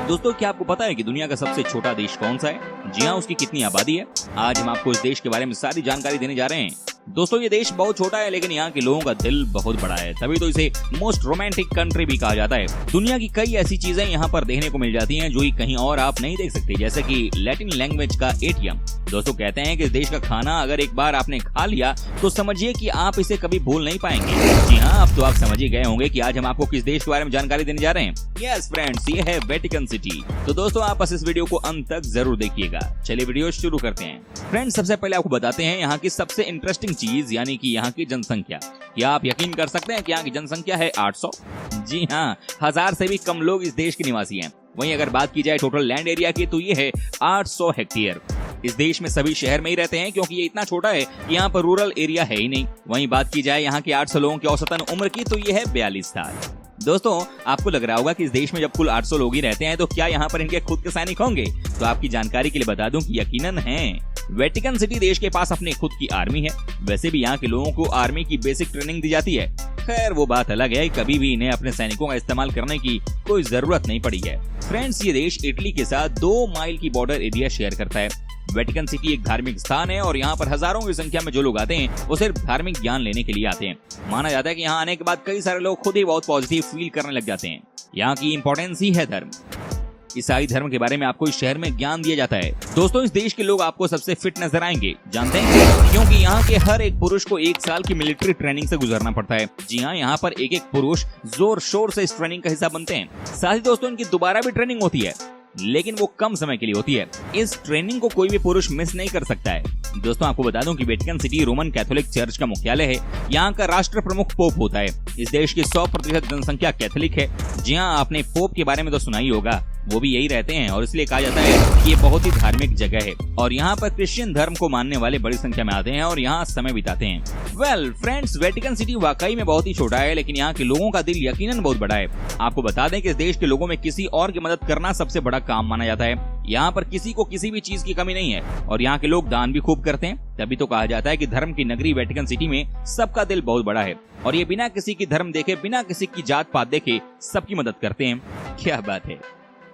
दोस्तों, क्या आपको पता है कि दुनिया का सबसे छोटा देश कौन सा है? जी हाँ, उसकी कितनी आबादी है? आज हम आपको इस देश के बारे में सारी जानकारी देने जा रहे हैं। दोस्तों, ये देश बहुत छोटा है लेकिन यहाँ के लोगों का दिल बहुत बड़ा है, तभी तो इसे मोस्ट रोमांटिक कंट्री भी कहा जाता है। दुनिया की कई ऐसी चीजें यहाँ पर देखने को मिल जाती हैं जो कहीं और आप नहीं देख सकते, जैसे कि लैटिन लैंग्वेज का एटीएम। दोस्तों, कहते हैं कि इस देश का खाना अगर एक बार आपने खा लिया तो समझिए कि आप इसे कभी भूल नहीं पाएंगे। जी हाँ, अब तो आप समझ ही गए होंगे कि आज हम आपको किस देश के बारे में जानकारी देने जा रहे हैं। यस फ्रेंड्स, ये है वेटिकन सिटी। तो दोस्तों, आप बस इस वीडियो को अंत तक जरूर देखिएगा। चलिए वीडियो शुरू करते हैं। फ्रेंड्स, सबसे पहले आपको बताते हैं यहाँ की सबसे इंटरेस्टिंग चीज, यानी कि यहाँ की जनसंख्या। क्या आप यकीन कर सकते हैं कि यहाँ की जनसंख्या है 800? जी हाँ, 1000 से भी कम लोग इस देश के निवासी हैं। वहीं अगर बात की जाए टोटल लैंड एरिया की तो ये है 800 हेक्टेयर। इस देश में सभी शहर में ही रहते हैं क्योंकि ये इतना छोटा है कि यहाँ पर रूरल एरिया है ही नहीं। वहीं बात की जाए यहाँ के 800 लोगों की औसतन उम्र की तो ये है 42 साल। दोस्तों, आपको लग रहा होगा कि इस देश में जब कुल 800 लोग ही रहते हैं तो क्या यहाँ पर इनके खुद के सैनिक होंगे? तो आपकी जानकारी के लिए बता दूं कि यकीनन हैं। वेटिकन सिटी देश के पास अपनी खुद की आर्मी है। वैसे भी यहाँ के लोगों को आर्मी की बेसिक ट्रेनिंग दी जाती है। खैर, वो बात अलग है, कभी भी इन्हें अपने सैनिकों का इस्तेमाल करने की कोई जरूरत नहीं पड़ी है। फ्रेंड्स, ये देश इटली के साथ 2 माइल की बॉर्डर एरिया शेयर करता है। वेटिकन सिटी एक धार्मिक स्थान है और यहाँ पर हजारों की संख्या में जो लोग आते हैं वो सिर्फ धार्मिक ज्ञान लेने के लिए आते हैं। माना जाता है कि यहाँ आने के बाद कई सारे लोग खुद ही बहुत पॉजिटिव फील करने लग जाते हैं। यहाँ की इंपॉर्टेंस ही है धर्म। ईसाई धर्म के बारे में आपको इस शहर में ज्ञान दिया जाता है। दोस्तों, इस देश के लोग आपको सबसे फिट नजर आएंगे। जानते हैं क्योंकि यहाँ के हर एक पुरुष को 1 साल की मिलिट्री ट्रेनिंग से गुजरना पड़ता है। जी हाँ, यहाँ पर एक एक पुरुष जोर शोर से इस ट्रेनिंग का हिस्सा बनते हैं। साथ ही दोस्तों, इनकी दोबारा भी ट्रेनिंग होती है, लेकिन वो कम समय के लिए होती है। इस ट्रेनिंग को कोई भी पुरुष मिस नहीं कर सकता है। दोस्तों, आपको बता दूं कि Vatican city Roman Catholic church का मुख्यालय है। यहाँ का राष्ट्र प्रमुख पोप होता है। इस देश की 100% जनसंख्या कैथोलिक है। जी हाँ, आपने पोप के बारे में तो सुना ही होगा, वो भी यही रहते हैं और इसलिए कहा जाता है कि ये बहुत ही धार्मिक जगह है और यहाँ पर क्रिश्चियन धर्म को मानने वाले बड़ी संख्या में आते हैं और यहाँ समय बिताते हैं। वेल फ्रेंड्स, वेटिकन सिटी वाकई में बहुत ही छोटा है लेकिन यहाँ के लोगों का दिल यकीनन बहुत बड़ा है। आपको बता दें कि इस देश के लोगों में किसी और की मदद करना सबसे बड़ा काम माना जाता है। यहाँ पर किसी को किसी भी चीज की कमी नहीं है और यहाँ के लोग दान भी खूब करते हैं। तभी तो कहा जाता है कि धर्म की नगरी वेटिकन सिटी में सबका दिल बहुत बड़ा है और ये बिना किसी की धर्म देखे, बिना किसी की जात पात देखे सबकी मदद करते हैं। क्या बात है।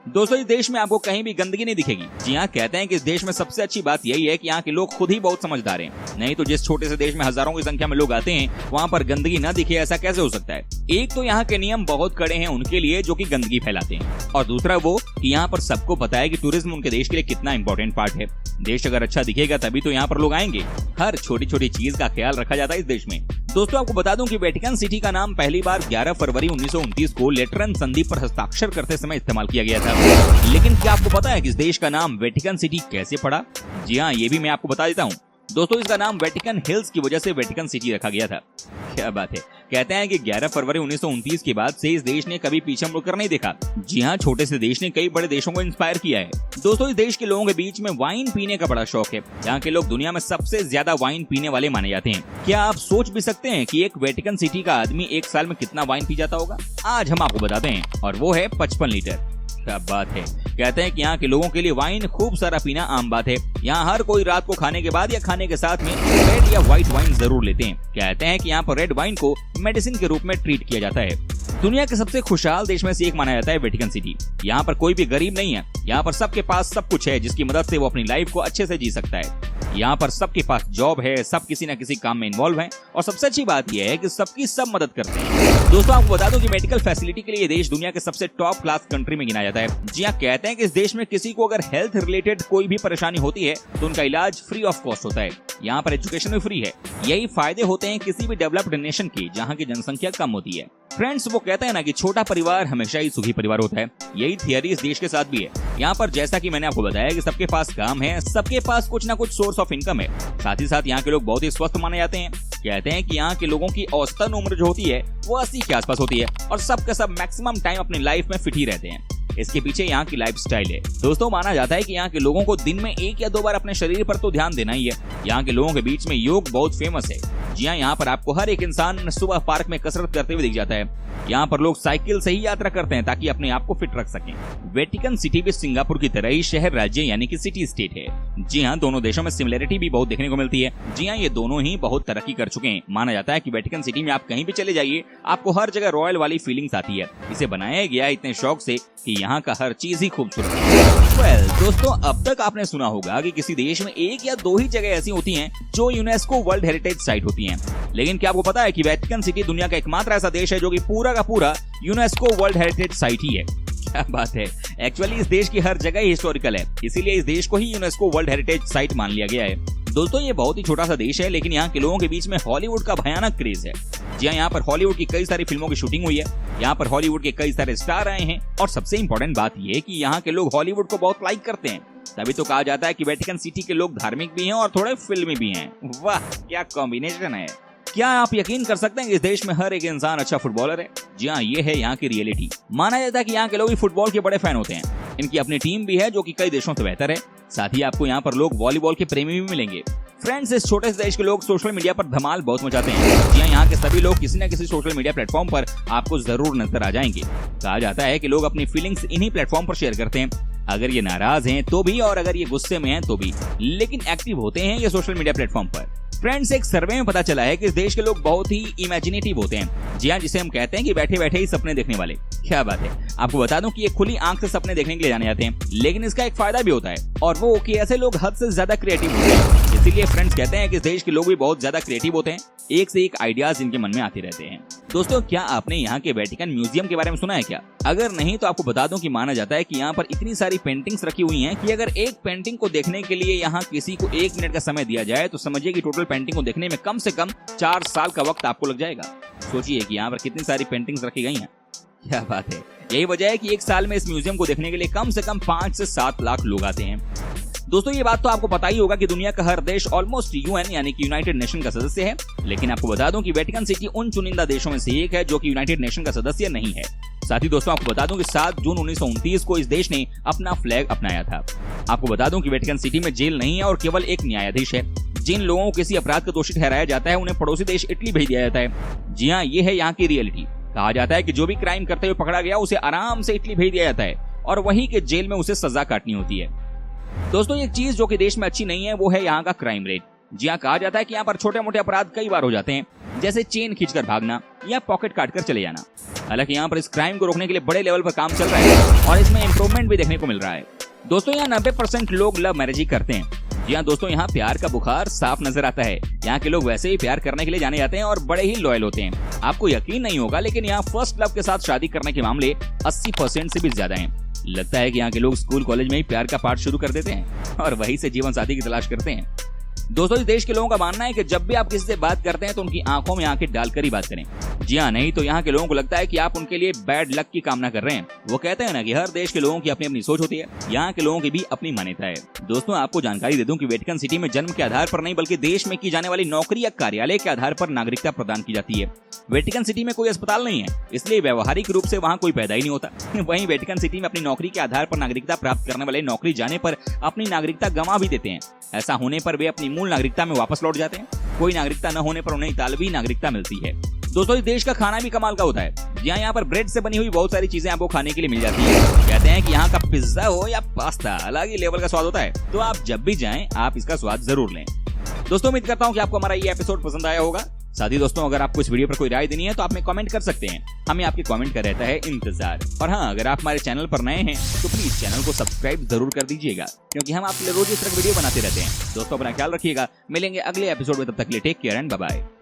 दोस्तों, इस देश में आपको कहीं भी गंदगी नहीं दिखेगी। जी हाँ, कहते हैं कि इस देश में सबसे अच्छी बात यही है कि यहाँ के लोग खुद ही बहुत समझदार हैं। नहीं तो जिस छोटे से देश में हजारों की संख्या में लोग आते हैं वहाँ पर गंदगी न दिखे, ऐसा कैसे हो सकता है? एक तो यहाँ के नियम बहुत कड़े हैं उनके लिए जो कि गंदगी फैलाते हैं, और दूसरा वो कि यहाँ पर सबको पता है कि टूरिज्म उनके देश के लिए कितना इंपॉर्टेंट पार्ट है। देश अगर अच्छा दिखेगा तभी तो यहाँ पर लोग आएंगे। हर छोटी छोटी चीज का ख्याल रखा जाता है इस देश में। दोस्तों, आपको बता दूं कि वेटिकन सिटी का नाम पहली बार 11 फरवरी 1929 को लेटरन संधि पर हस्ताक्षर करते समय इस्तेमाल किया गया था। लेकिन क्या आपको पता है कि इस देश का नाम वेटिकन सिटी कैसे पड़ा? जी हाँ, ये भी मैं आपको बता देता हूँ। दोस्तों, इसका नाम वेटिकन हिल्स की वजह से वेटिकन सिटी रखा गया था। क्या बात है। कहते हैं कि 11 फरवरी 1929 के बाद से इस देश ने कभी पीछे मुड़कर नहीं देखा। जी हाँ, छोटे से देश ने कई बड़े देशों को इंस्पायर किया है। दोस्तों, इस देश के लोगों के बीच में वाइन पीने का बड़ा शौक है। यहाँ के लोग दुनिया में सबसे ज्यादा वाइन पीने वाले माने जाते हैं। क्या आप सोच भी सकते हैं कि एक वेटिकन सिटी का आदमी 1 साल में कितना वाइन पी जाता होगा? आज हम आपको बताते हैं, और वो है 55 लीटर। क्या बात है। कहते हैं कि यहाँ के लोगों के लिए वाइन खूब सारा पीना आम बात है। यहाँ हर कोई रात को खाने के बाद या खाने के साथ में रेड या व्हाइट वाइन जरूर लेते हैं। कहते हैं कि यहाँ पर रेड वाइन को मेडिसिन के रूप में ट्रीट किया जाता है। दुनिया के सबसे खुशहाल देश में से एक माना जाता है वेटिकन सिटी। यहाँ पर कोई भी गरीब नहीं है। यहाँ पर सबके पास सब कुछ है जिसकी मदद से वो अपनी लाइफ को अच्छे से जी सकता है। यहाँ पर सबके पास जॉब है, सब किसी न किसी काम में इन्वॉल्व हैं और सबसे अच्छी बात यह है कि सबकी सब मदद करते हैं। दोस्तों, आपको बता दूं कि मेडिकल फैसिलिटी के लिए ये देश दुनिया के सबसे टॉप क्लास कंट्री में गिना जाता है। जी हाँ, कहते हैं कि इस देश में किसी को अगर हेल्थ रिलेटेड कोई भी परेशानी होती है तो उनका इलाज फ्री ऑफ कॉस्ट होता है। यहाँ पर एजुकेशन भी फ्री है। यही फायदे होते हैं किसी भी डेवलप्ड नेशन की जहाँ की जनसंख्या कम होती है। फ्रेंड्स, वो कहते हैं ना कि छोटा परिवार हमेशा ही सुखी परिवार होता है। यही थियरी इस देश के साथ भी है। यहाँ पर जैसा कि मैंने आपको बताया कि सबके पास काम है, सबके पास कुछ ना कुछ सोर्स ऑफ इनकम है। साथ ही साथ यहाँ के लोग बहुत ही स्वस्थ माने जाते हैं। कहते हैं कि यहाँ के लोगों की औसतन उम्र जो होती है वो 80 के आसपास होती है और सबके सब मैक्सिमम टाइम अपनी लाइफ में फिट ही रहते हैं। इसके पीछे यहाँ की लाइफस्टाइल है। दोस्तों, माना जाता है कि यहाँ के लोगों को दिन में 1 या 2 बार अपने शरीर पर तो ध्यान देना ही है। यहाँ के लोगों के बीच में योग बहुत फेमस है। जी हाँ, यहाँ पर आपको हर एक इंसान सुबह पार्क में कसरत करते हुए दिख जाता है। यहाँ पर लोग साइकिल से ही यात्रा करते हैं ताकि अपने आप को फिट रख सकें। वेटिकन सिटी भी सिंगापुर की तरह ही शहर राज्य यानी कि सिटी स्टेट है। जी हाँ, दोनों देशों में सिमिलरिटी भी बहुत देखने को मिलती है। जी हाँ, ये दोनों ही बहुत तरक्की कर चुके हैं। माना जाता है कि वेटिकन सिटी में आप कहीं भी चले जाइए, आपको हर जगह रॉयल वाली फीलिंग्स आती है। इसे बनाया गया इतने शौक से कि यहाँ का हर चीज ही खूबसूरत है। दोस्तों, अब तक आपने सुना होगा कि किसी देश में एक या दो ही जगह ऐसी होती हैं जो यूनेस्को वर्ल्ड हेरिटेज साइट होती हैं। लेकिन क्या आपको पता है कि वेटिकन सिटी दुनिया का एकमात्र ऐसा देश है जो कि पूरा का पूरा यूनेस्को वर्ल्ड हेरिटेज साइट ही है। क्या बात है। एक्चुअली इस देश की हर जगह हिस्टोरिकल है, इसीलिए इस देश को ही यूनेस्को वर्ल्ड हेरिटेज साइट मान लिया गया है। दोस्तों, ये बहुत ही छोटा सा देश है, लेकिन यहाँ के लोगों के बीच में हॉलीवुड का भयानक क्रेज है। जी हाँ, यहाँ पर हॉलीवुड की कई सारी फिल्मों की शूटिंग हुई है। यहाँ पर हॉलीवुड के कई सारे स्टार आए हैं और सबसे इम्पोर्टेंट बात यह है कि यहाँ के लोग हॉलीवुड को बहुत लाइक करते हैं। तभी तो कहा जाता है कि वेटिकन सिटी के लोग धार्मिक भी हैं और थोड़े फिल्मी भी हैं। वाह, क्या कॉम्बिनेशन है। क्या आप यकीन कर सकते हैं कि इस देश में हर एक इंसान अच्छा फुटबॉलर है? जी हाँ, ये है यहाँ की रियलिटी। माना जाता है कि यहाँ के लोग भी फुटबॉल के बड़े फैन होते हैं। इनकी अपनी टीम भी है जो कि कई देशों से बेहतर है। साथ ही आपको यहाँ पर लोग वॉलीबॉल के प्रेमी भी मिलेंगे। फ्रेंड्स, इस छोटे से देश के लोग सोशल मीडिया पर धमाल बहुत मचाते हैं। जी हाँ, यहाँ के सभी लोग किसी न किसी सोशल मीडिया प्लेटफॉर्म पर आपको जरूर नजर आ जाएंगे। कहा जाता है कि लोग अपनी फीलिंग्स इन्हीं प्लेटफॉर्म पर शेयर करते हैं। अगर ये नाराज हैं तो भी और अगर ये गुस्से में हैं तो भी, लेकिन एक्टिव होते हैं ये सोशल मीडिया प्लेटफॉर्म पर। फ्रेंड्स, एक सर्वे में पता चला है कि इस देश के लोग बहुत ही इमेजिनेटिव होते हैं। जी हाँ, जिसे हम कहते हैं कि बैठे बैठे ही सपने देखने वाले। क्या बात है। आपको बता दूं कि ये खुली आंख से सपने देखने के लिए जाने जाते हैं, लेकिन इसका एक फायदा भी होता है और वो कि ऐसे लोग हद से ज्यादा क्रिएटिव होते हैं। इसीलिए फ्रेंड्स कहते हैं कि इस देश के लोग भी बहुत ज्यादा क्रिएटिव होते हैं। एक से एक आइडियाज इनके मन में आते रहते हैं। दोस्तों, क्या आपने यहाँ के वेटिकन म्यूजियम के बारे में सुना है क्या? अगर नहीं तो आपको बता दूं कि माना जाता है कि यहाँ पर इतनी सारी पेंटिंग्स रखी हुई हैं कि अगर एक पेंटिंग को देखने के लिए यहाँ किसी को 1 मिनट का समय दिया जाए तो समझिए कि टोटल पेंटिंग को देखने में कम से कम 4 साल का वक्त आपको लग जाएगा। सोचिए कि यहाँ पर कितनी सारी पेंटिंग्स रखी गई हैं। क्या बात है। यही वजह है कि एक साल में इस म्यूजियम को देखने के लिए कम से कम 5 से 7 लाख लोग आते हैं। दोस्तों, ये बात तो आपको पता ही होगा कि दुनिया का हर देश ऑलमोस्ट यूएन यानी कि यूनाइटेड नेशन का सदस्य है। लेकिन आपको बता दूं कि वेटिकन सिटी उन चुनिंदा देशों में से एक है जो कि यूनाइटेड नेशन का सदस्य नहीं है। साथ ही दोस्तों, आपको बता दूं कि 7 जून 1929 को इस देश ने अपना फ्लैग अपनाया था। आपको बता दूं कि वेटिकन सिटी में जेल नहीं है और केवल एक न्यायाधीश है। जिन लोगों को किसी अपराध का दोषी ठहराया जाता है उन्हें पड़ोसी देश इटली भेज दिया जाता है। जी हाँ, ये है यहाँ की रियलिटी। कहा जाता है कि जो भी क्राइम करते हुए पकड़ा गया उसे आराम से इटली भेज दिया जाता है और वहीं के जेल में उसे सजा काटनी होती है। दोस्तों, एक चीज जो कि देश में अच्छी नहीं है वो है यहाँ का क्राइम रेट। जी हाँ, कहा जाता है कि यहाँ पर छोटे मोटे अपराध कई बार हो जाते हैं, जैसे चेन खींचकर भागना या पॉकेट काटकर चले जाना। हालांकि यहाँ पर इस क्राइम को रोकने के लिए बड़े लेवल पर काम चल रहा है और इसमें इम्प्रूवमेंट भी देखने को मिल रहा है। दोस्तों, यहाँ 90% लोग लव मैरिज ही करते हैं। जी हाँ दोस्तों, यहाँ प्यार का बुखार साफ नजर आता है। यहाँ के लोग वैसे ही प्यार करने के लिए जाने जाते हैं और बड़े ही लॉयल होते हैं। आपको यकीन नहीं होगा, लेकिन यहाँ फर्स्ट लव के साथ शादी करने के मामले 80% से भी ज्यादा हैं। लगता है कि यहाँ के लोग स्कूल कॉलेज में ही प्यार का पाठ शुरू कर देते हैं और वहीं से जीवन साथी की तलाश करते हैं। दोस्तों, इस देश के लोगों का मानना है कि जब भी आप किसी से बात करते हैं तो उनकी आंखों में आंखें डालकर ही बात करें। जी हाँ, नहीं तो यहाँ के लोगों को लगता है कि आप उनके लिए बैड लक की कामना कर रहे हैं। वो कहते हैं ना कि हर देश के लोगों की अपनी अपनी सोच होती है, यहाँ के लोगों की भी अपनी मान्यता है। दोस्तों, आपको जानकारी दे दूं कि वेटिकन सिटी में जन्म के आधार पर नहीं बल्कि देश में की जाने वाली नौकरी या कार्यालय के आधार पर नागरिकता प्रदान की जाती है। वेटिकन सिटी में कोई अस्पताल नहीं है, इसलिए व्यवहारिक रूप से वहाँ कोई पैदा ही नहीं होता। वहीं वेटिकन सिटी में अपनी नौकरी के आधार पर नागरिकता प्राप्त करने वाले नौकरी जाने पर अपनी नागरिकता गंवा भी देते हैं। ऐसा होने पर वे अपनी मूल नागरिकता में वापस लौट जाते हैं। कोई नागरिकता न होने पर उन्हें इतालवी नागरिकता मिलती है। दोस्तों, इस देश का खाना भी कमाल का होता है। यहाँ पर ब्रेड से बनी हुई बहुत सारी चीजें आपको खाने के लिए मिल जाती है। कहते हैं कि यहाँ का पिज्जा हो या पास्ता, अलग ही लेवल का स्वाद होता है। तो आप जब भी जाएं आप इसका स्वाद जरूर लें। दोस्तों, उम्मीद करता हूँ कि आपको हमारा ये एपिसोड पसंद आया होगा। साथ ही दोस्तों, अगर आपको इस वीडियो पर कोई राय देनी है तो आप हमें कमेंट कर सकते हैं। हमें आपके कमेंट का रहता है इंतजार। और हाँ, अगर आप हमारे चैनल पर नए हैं तो प्लीज चैनल को सब्सक्राइब जरूर कर दीजिएगा, क्योंकि हम आपके लिए रोज इस तरह वीडियो बनाते रहते हैं। दोस्तों, अपना ख्याल रखिएगा। मिलेंगे अगले एपिसोड में, तब तक के लिए take care and bye bye.